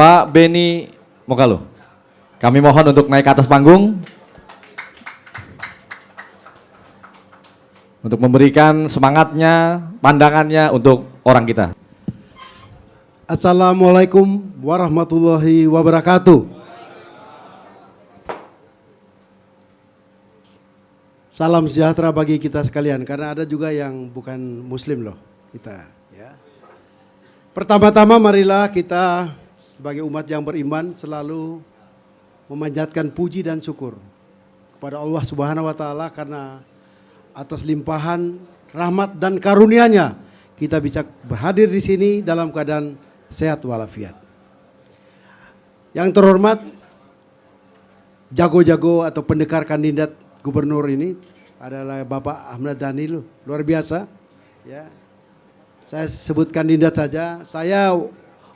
Pak Beni Mokalo. Kami mohon untuk naik ke atas panggung untuk memberikan semangatnya, pandangannya untuk orang kita. Assalamualaikum warahmatullahi wabarakatuh. Salam sejahtera bagi kita sekalian, karena ada juga yang bukan muslim loh kita. Ya. Pertama-tama marilah kita sebagai umat yang beriman selalu memanjatkan puji dan syukur kepada Allah Subhanahu wa taala karena atas limpahan rahmat dan karunia-Nya kita bisa berhadir di sini dalam keadaan sehat walafiat. Yang terhormat jago-jago atau pendekar kandidat gubernur ini adalah Bapak Ahmad Dhani, luar biasa. Ya. Saya sebut kandidat saja, saya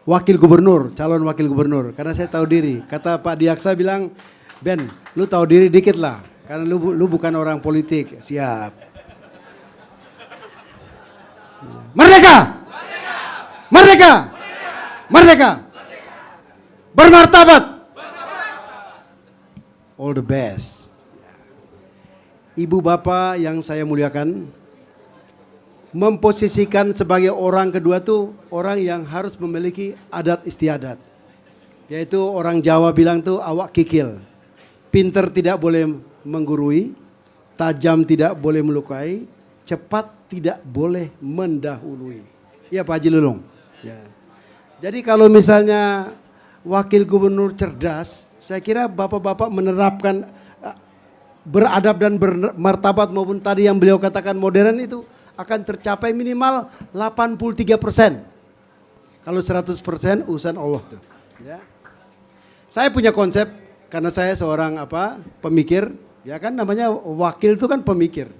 wakil gubernur, calon wakil gubernur, karena saya tahu diri. Kata Pak Diaksa bilang, Ben, lu tahu diri dikit lah, karena lu bukan orang politik. Siap. Merdeka! Merdeka! Merdeka! Bermartabat! All the best. Ibu bapak yang saya muliakan, memposisikan sebagai orang kedua tuh orang yang harus memiliki adat istiadat. Yaitu orang Jawa bilang tuh awak kikil. Pinter tidak boleh menggurui, tajam tidak boleh melukai, cepat tidak boleh mendahului. Ya Pak Haji Lulung. Ya. Jadi kalau misalnya wakil gubernur cerdas, saya kira bapak-bapak menerapkan beradab dan bermartabat maupun tadi yang beliau katakan modern itu akan tercapai minimal 83%. Kalau 100% urusan Allah tuh. Ya. Saya punya konsep karena saya seorang pemikir, ya kan namanya wakil itu kan pemikir.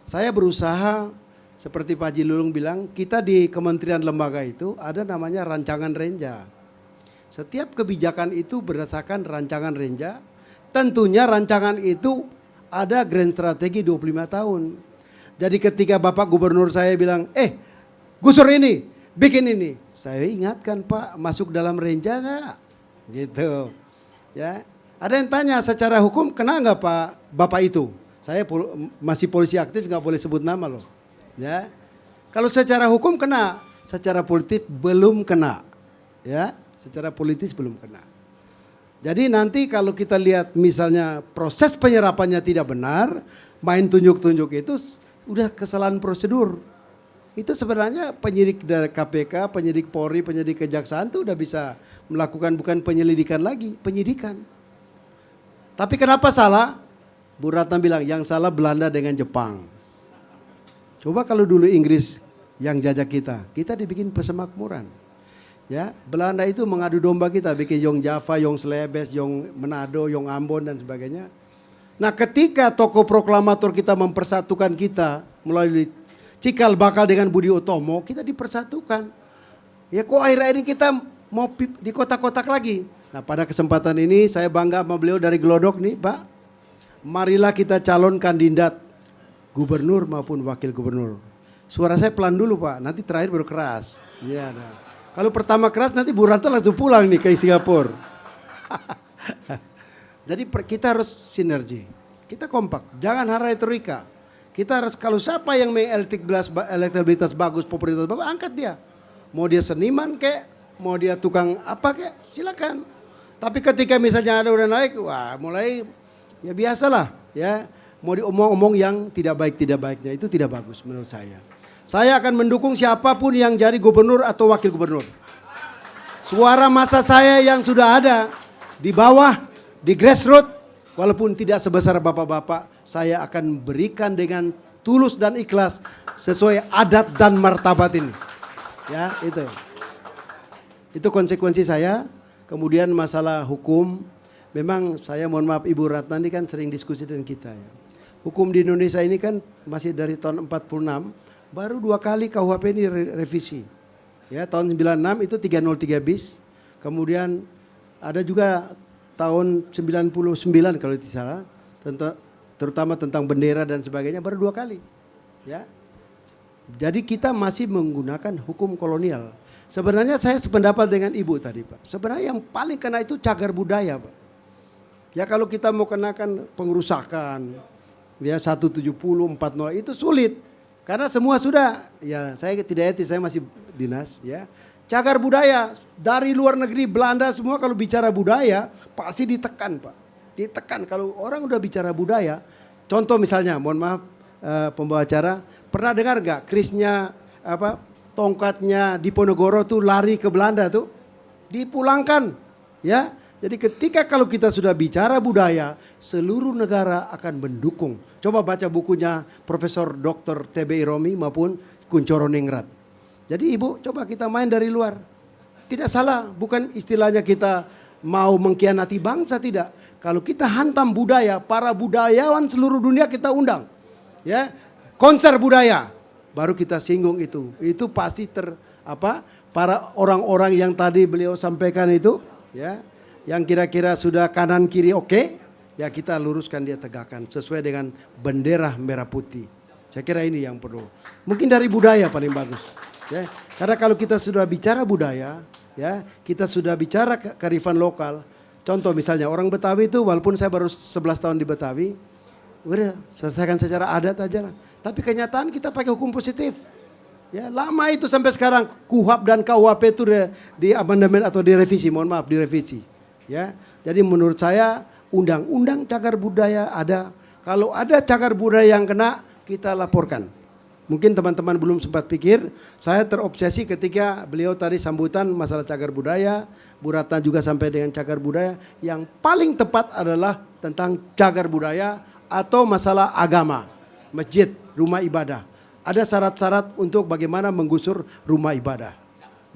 Saya berusaha seperti Pak Haji Lulung bilang, kita di kementerian lembaga itu ada namanya rancangan renja. Setiap kebijakan itu berdasarkan rancangan renja. Tentunya rancangan itu ada grand strategi 25 tahun. Jadi ketika Bapak Gubernur saya bilang, gusur ini, bikin ini. Saya ingatkan Pak, masuk dalam renja nggak? Gitu. Ya. Ada yang tanya secara hukum kena nggak Pak Bapak itu? Saya masih polisi aktif nggak boleh sebut nama loh. Ya. Kalau secara hukum kena, secara politik belum kena. Ya, secara politis belum kena. Jadi nanti kalau kita lihat misalnya proses penyerapannya tidak benar, main tunjuk-tunjuk itu udah kesalahan prosedur. Itu sebenarnya penyidik dari KPK, penyidik Polri, penyidik Kejaksaan itu udah bisa melakukan bukan penyelidikan lagi, penyidikan. Tapi kenapa salah? Bu Ratna bilang yang salah Belanda dengan Jepang. Coba kalau dulu Inggris yang jajah kita dibikin persemakmuran. Ya, Belanda itu mengadu domba kita, bikin Yong Java, Yong Slebes, Yong Manado, Yong Ambon dan sebagainya. Nah ketika tokoh proklamator kita mempersatukan kita melalui cikal bakal dengan Budi Utomo, kita dipersatukan. Ya kok akhir-akhir ini kita mau di kotak-kotak lagi. Nah pada kesempatan ini saya bangga sama beliau dari Glodok nih Pak. Marilah kita calon kandidat gubernur maupun wakil gubernur. Suara saya pelan dulu Pak, nanti terakhir baru keras. Ya, nah. Kalau pertama keras nanti Bu Ratna langsung pulang nih ke Singapura. Jadi kita harus sinergi, kita kompak, jangan hara retorika. Kita harus kalau siapa yang elektabilitas bagus, popularitas bagus, angkat dia. Mau dia seniman kek, mau dia tukang apa kek, silakan. Tapi ketika misalnya ada udah naik, wah mulai ya biasalah ya. Mau diomong-omong yang tidak baiknya itu tidak bagus menurut saya. Saya akan mendukung siapapun yang jadi gubernur atau wakil gubernur. Suara massa saya yang sudah ada di bawah, di grassroots, walaupun tidak sebesar bapak-bapak, saya akan berikan dengan tulus dan ikhlas sesuai adat dan martabat ini. Ya, itu. Itu konsekuensi saya. Kemudian masalah hukum, memang saya mohon maaf Ibu Ratna ini kan sering diskusi dengan kita ya. Hukum di Indonesia ini kan masih dari tahun 46, baru 2 kali KUHP ini revisi. Ya, tahun 96 itu 303 bis. Kemudian ada juga tahun 99 kalau tidak salah, terutama tentang bendera dan sebagainya baru 2 kali. Ya. Jadi kita masih menggunakan hukum kolonial. Sebenarnya saya sependapat dengan Ibu tadi Pak. Sebenarnya yang paling kena itu cagar budaya Pak. Ya kalau kita mau kenakan pengerusakan, ya 170, 40 itu sulit. Karena semua sudah, ya saya tidak etis, saya masih dinas ya. Cagar budaya dari luar negeri, Belanda semua kalau bicara budaya pasti ditekan Pak. Ditekan kalau orang udah bicara budaya. Contoh misalnya, mohon maaf pembawa acara, pernah dengar gak kerisnya tongkatnya Diponegoro tuh lari ke Belanda tuh? Dipulangkan ya. Jadi ketika kalau kita sudah bicara budaya, seluruh negara akan mendukung. Coba baca bukunya Profesor Dr. TBI Romi maupun Kunchoro Ningrat. Jadi Ibu coba kita main dari luar. Tidak salah, bukan istilahnya kita mau mengkhianati bangsa, tidak. Kalau kita hantam budaya, para budayawan seluruh dunia kita undang. Ya, konser budaya, baru kita singgung itu. Itu pasti para orang-orang yang tadi beliau sampaikan itu, ya. Yang kira-kira sudah kanan kiri oke, ya kita luruskan dia tegakkan sesuai dengan bendera merah putih. Saya kira ini yang perlu. Mungkin dari budaya paling bagus. Ya. Karena kalau kita sudah bicara budaya, ya kita sudah bicara kearifan lokal. Contoh misalnya orang Betawi itu walaupun saya baru 11 tahun di Betawi, udah selesaikan secara adat aja lah. Tapi kenyataan kita pakai hukum positif. Ya, lama itu sampai sekarang KUHP dan KUHP itu di amandemen atau direvisi, mohon maaf direvisi. Ya, jadi menurut saya undang-undang cagar budaya ada. Kalau ada cagar budaya yang kena, kita laporkan. Mungkin teman-teman belum sempat pikir, saya terobsesi ketika beliau tadi sambutan masalah cagar budaya, Bu Ratna juga sampai dengan cagar budaya. Yang paling tepat adalah tentang cagar budaya atau masalah agama, masjid, rumah ibadah. Ada syarat-syarat untuk bagaimana menggusur rumah ibadah.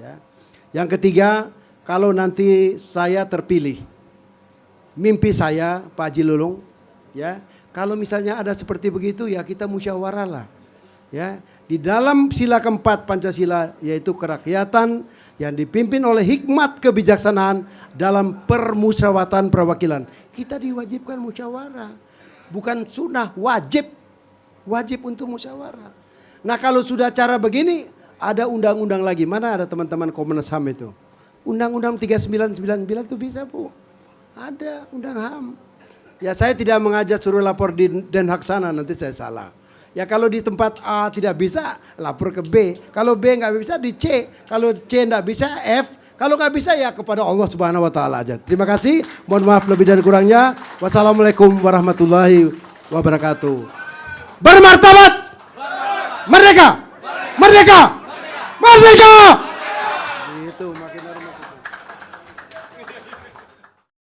Ya. Yang ketiga, kalau nanti saya terpilih, mimpi saya Pak Haji Lulung, ya, kalau misalnya ada seperti begitu ya kita musyawarah lah, ya. Di dalam sila keempat Pancasila yaitu kerakyatan yang dipimpin oleh hikmat kebijaksanaan dalam permusyawaratan perwakilan. Kita diwajibkan musyawarah, bukan sunnah, wajib untuk musyawarah. Nah kalau sudah cara begini, ada undang-undang lagi. Mana ada teman-teman Komnas HAM itu? Undang-undang 3999 itu bisa Bu. Ada undang HAM. Ya saya tidak mengajak suruh lapor di Den Haag sana, nanti saya salah. Ya kalau di tempat A tidak bisa, lapor ke B. Kalau B nggak bisa di C. Kalau C nggak bisa F. Kalau nggak bisa ya kepada Allah Subhanahu Wa Taala aja. Terima kasih. Mohon maaf lebih dan kurangnya. Wassalamualaikum warahmatullahi wabarakatuh. Bermartabat. Merdeka. Merdeka. Merdeka.